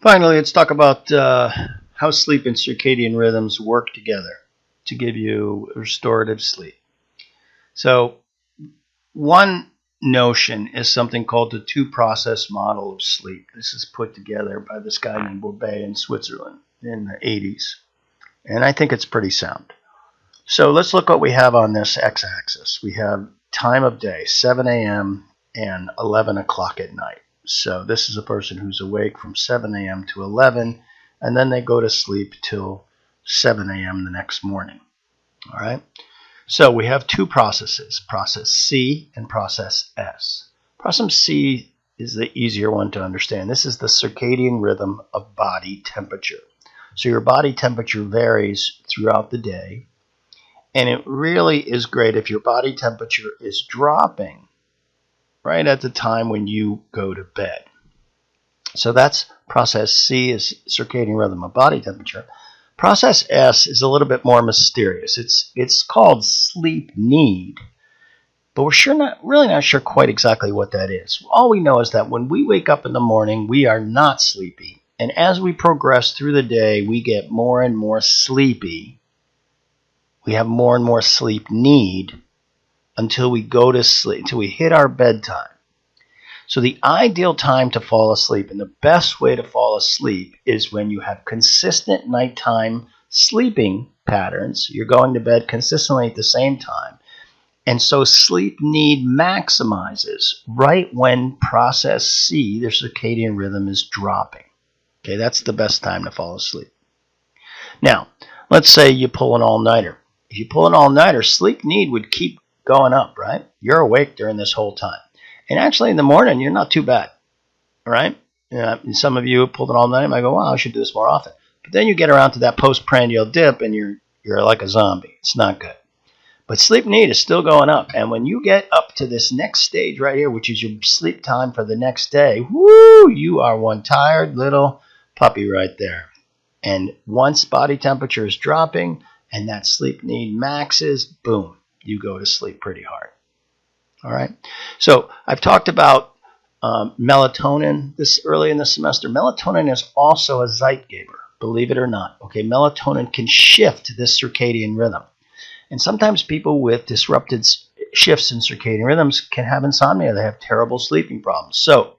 Finally, let's talk about how sleep and circadian rhythms work together to give you restorative sleep. So one notion is something called the two-process model of sleep. This is put together by this guy named Bourbet in Switzerland in the 80s. And I think it's pretty sound. So let's look what we have on this x-axis. We have time of day, 7 a.m. and 11 o'clock at night. So this is a person who's awake from 7 a.m. to 11, and then they go to sleep till 7 a.m. the next morning. All right. So we have two processes, process C and process S. Process C is the easier one to understand. This is the circadian rhythm of body temperature. So your body temperature varies throughout the day, and it really is great if your body temperature is dropping right at the time when you go to bed. So that's process C, is circadian rhythm of body temperature. Process S is a little bit more mysterious. It's called sleep need, but we're really not sure quite exactly what that is. All we know is that when we wake up in the morning, we are not sleepy, and as we progress through the day, we get more and more sleepy. We have more and more sleep need until we go to sleep, until we hit our bedtime. So the ideal time to fall asleep and the best way to fall asleep is when you have consistent nighttime sleeping patterns. You're going to bed consistently at the same time. And so sleep need maximizes right when process C, the circadian rhythm, is dropping. Okay, that's the best time to fall asleep. Now, let's say you pull an all-nighter. If you pull an all-nighter, sleep need would keep going up, right? You're awake during this whole time. And actually in the morning, you're not too bad, all right? Some of you have pulled an all-nighter, and I go, wow, I should do this more often. But then you get around to that postprandial dip, and you're like a zombie. It's not good. But sleep need is still going up. And when you get up to this next stage right here, which is your sleep time for the next day, whoo, you are one tired little puppy right there. And once body temperature is dropping and that sleep need maxes, boom, you go to sleep pretty hard. All right. So I've talked about melatonin this early in the semester. Melatonin is also a Zeitgeber, believe it or not. Okay, melatonin can shift this circadian rhythm. And sometimes people with disrupted shifts in circadian rhythms can have insomnia. They have terrible sleeping problems. So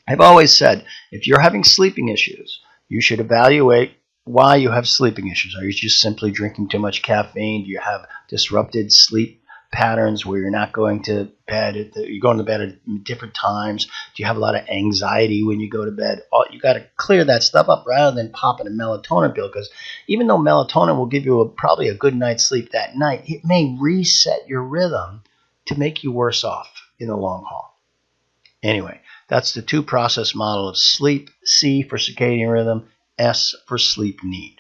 I've always said, if you're having sleeping issues, you should evaluate why you have sleeping issues. Are you just simply drinking too much caffeine? Do you have disrupted sleep patterns where you're not going to bed, you're going to bed at different times? Do you have a lot of anxiety when you go to bed? You got to clear that stuff up rather than popping a melatonin pill, because even though melatonin will give you probably a good night's sleep that night, it may reset your rhythm to make you worse off in the long haul. Anyway, that's the two-process model of sleep: C for circadian rhythm, S for sleep need.